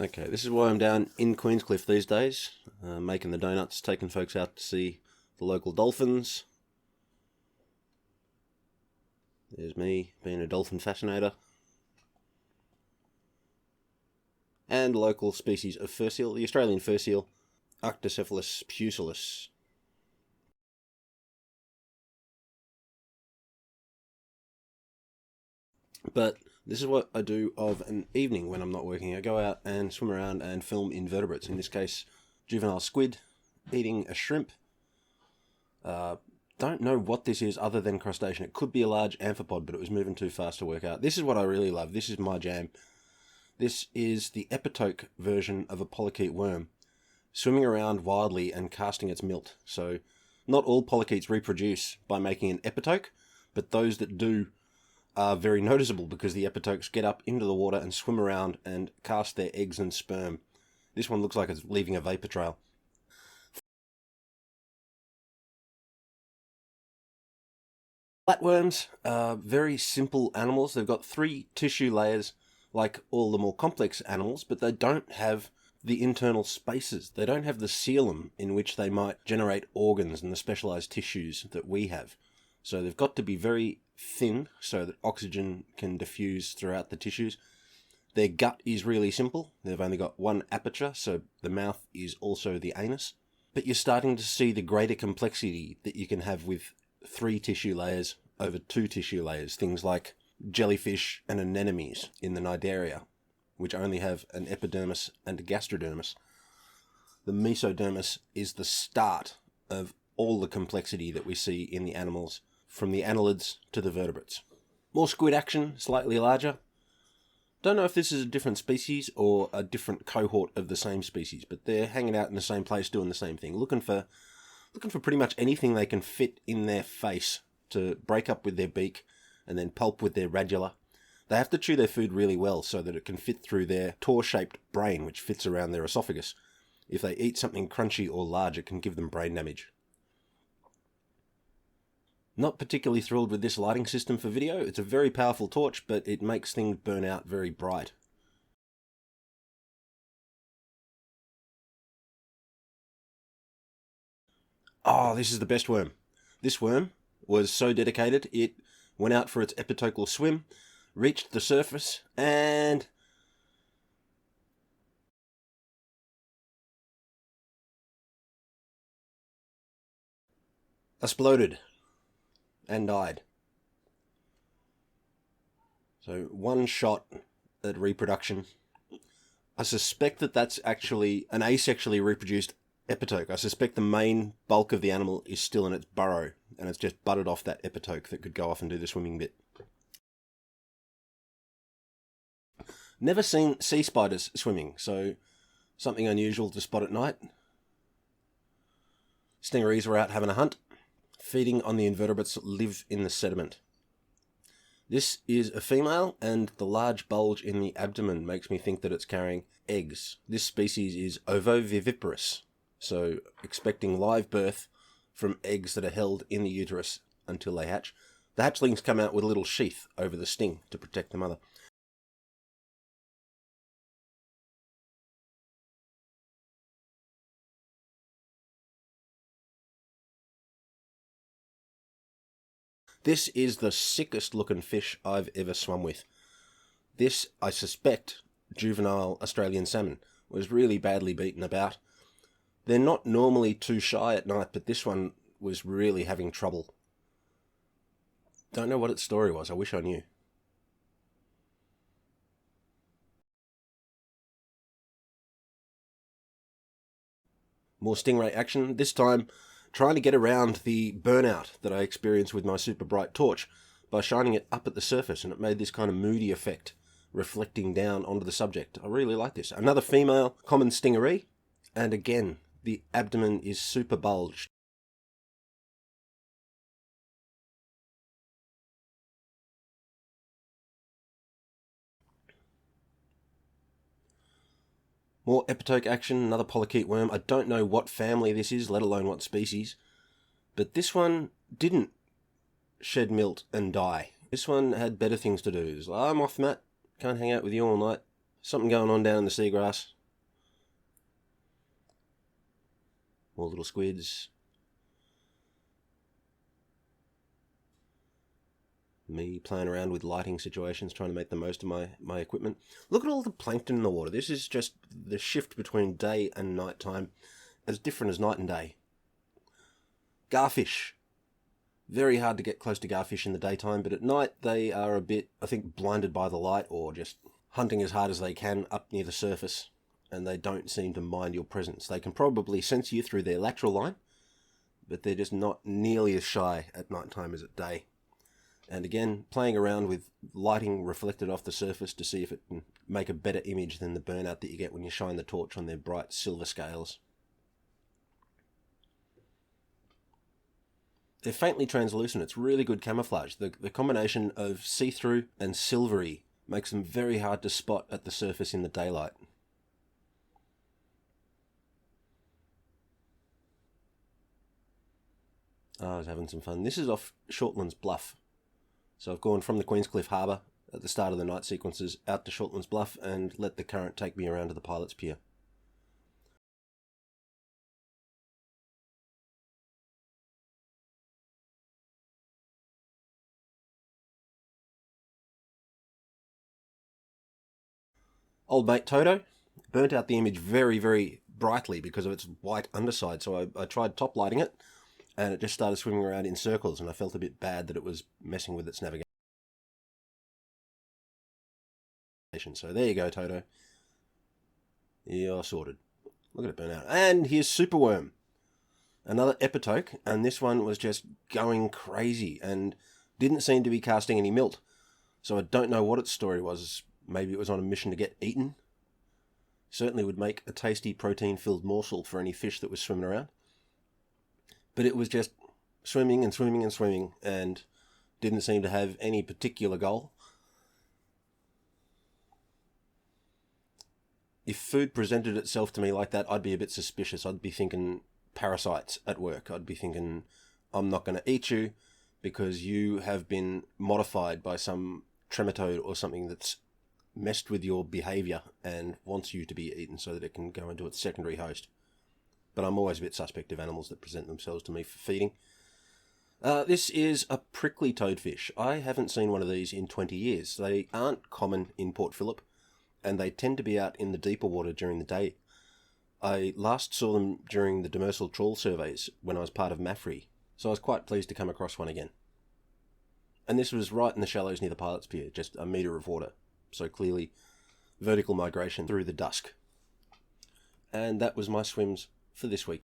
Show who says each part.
Speaker 1: Okay, this is why I'm down in Queenscliff these days, making the donuts, taking folks out to see the local dolphins. There's me, being a dolphin fascinator. And the local species of fur seal, the Australian fur seal, Arctocephalus pusillus. But this is what I do of an evening when I'm not working. I go out and swim around and film invertebrates. In this case, juvenile squid eating a shrimp. Don't know what this is other than crustacean. It could be a large amphipod, but it was moving too fast to work out. This is what I really love. This is my jam. This is the epitoke version of a polychaete worm, swimming around wildly and casting its milt. So not all polychaetes reproduce by making an epitoke, but those that do are very noticeable because the epitokes get up into the water and swim around and cast their eggs and sperm. This one looks like it's leaving a vapor trail. Flatworms are very simple animals. They've got 3 tissue layers like all the more complex animals, but they don't have the internal spaces. They don't have the coelom in which they might generate organs and the specialized tissues that we have. So they've got to be very thin so that oxygen can diffuse throughout the tissues. Their gut is really simple. They've only got 1 aperture, so the mouth is also the anus. But you're starting to see the greater complexity that you can have with 3 tissue layers over 2 tissue layers. Things like jellyfish and anemones in the Cnidaria, which only have an epidermis and a gastrodermis. The mesodermis is the start of all the complexity that we see in the animals, from the annelids to the vertebrates. More squid action, slightly larger. Don't know if this is a different species or a different cohort of the same species, but they're hanging out in the same place doing the same thing, looking for pretty much anything they can fit in their face to break up with their beak and then pulp with their radula. They have to chew their food really well so that it can fit through their tor-shaped brain, which fits around their esophagus. If they eat something crunchy or large, it can give them brain damage. Not particularly thrilled with this lighting system for video. It's a very powerful torch, but it makes things burn out very bright. Oh, this is the best worm. This worm was so dedicated, it went out for its epitocal swim, reached the surface, and exploded and died. So 1 shot at reproduction. I suspect that that's actually an asexually reproduced epitoke. I suspect the main bulk of the animal is still in its burrow, and it's just butted off that epitoke that could go off and do the swimming bit. Never seen sea spiders swimming, so something unusual to spot at night. Stingarees were out having a hunt, feeding on the invertebrates that live in the sediment. This is a female, and the large bulge in the abdomen makes me think that it's carrying eggs. This species is ovoviviparous, so expecting live birth from eggs that are held in the uterus until they hatch. The hatchlings come out with a little sheath over the sting to protect the mother. This is the sickest looking fish I've ever swum with. This, I suspect, juvenile Australian salmon, was really badly beaten about. They're not normally too shy at night, but this one was really having trouble. Don't know what its story was. I wish I knew. More stingray action, this time trying to get around the burnout that I experienced with my super bright torch by shining it up at the surface, and it made this kind of moody effect reflecting down onto the subject. I really like this. Another female common stingaree, and again the abdomen is super bulged. More epitoke action, another polychaete worm. I don't know what family this is, let alone what species. But this one didn't shed milt and die. This one had better things to do. It's like, I'm off, Matt. Can't hang out with you all night. Something going on down in the seagrass. More little squids. Me playing around with lighting situations, trying to make the most of my equipment. Look at all the plankton in the water. This is just the shift between day and night time, as different as night and day. Garfish. Very hard to get close to garfish in the daytime, but at night they are a bit, I think, blinded by the light or just hunting as hard as they can up near the surface, and they don't seem to mind your presence. They can probably sense you through their lateral line, but they're just not nearly as shy at night time as at day. And again, playing around with lighting reflected off the surface to see if it can make a better image than the burnout that you get when you shine the torch on their bright silver scales. They're faintly translucent. It's really good camouflage. The combination of see-through and silvery makes them very hard to spot at the surface in the daylight. I was having some fun. This is off Shortlands Bluff. So I've gone from the Queenscliff harbour at the start of the night sequences out to Shortlands Bluff and let the current take me around to the pilot's pier. Old mate Toto burnt out the image very, very brightly because of its white underside, so I tried top lighting it and it just started swimming around in circles, and I felt a bit bad that it was messing with its navigation. So there you go, Toto. You're sorted. Look at it burn out. And here's Superworm. Another epitoke, and this one was just going crazy and didn't seem to be casting any milt. So I don't know what its story was. Maybe it was on a mission to get eaten. Certainly would make a tasty protein-filled morsel for any fish that was swimming around. But it was just swimming and swimming and swimming and didn't seem to have any particular goal. If food presented itself to me like that, I'd be a bit suspicious. I'd be thinking parasites at work. I'd be thinking, I'm not going to eat you because you have been modified by some trematode or something that's messed with your behaviour and wants you to be eaten so that it can go into its secondary host. But I'm always a bit suspect of animals that present themselves to me for feeding. This is a prickly toadfish. I haven't seen one of these in 20 years. They aren't common in Port Phillip, and they tend to be out in the deeper water during the day. I last saw them during the demersal trawl surveys when I was part of MAFRE, so I was quite pleased to come across one again. And this was right in the shallows near the pilot's pier, just a metre of water, so clearly vertical migration through the dusk. And that was my swims for this week.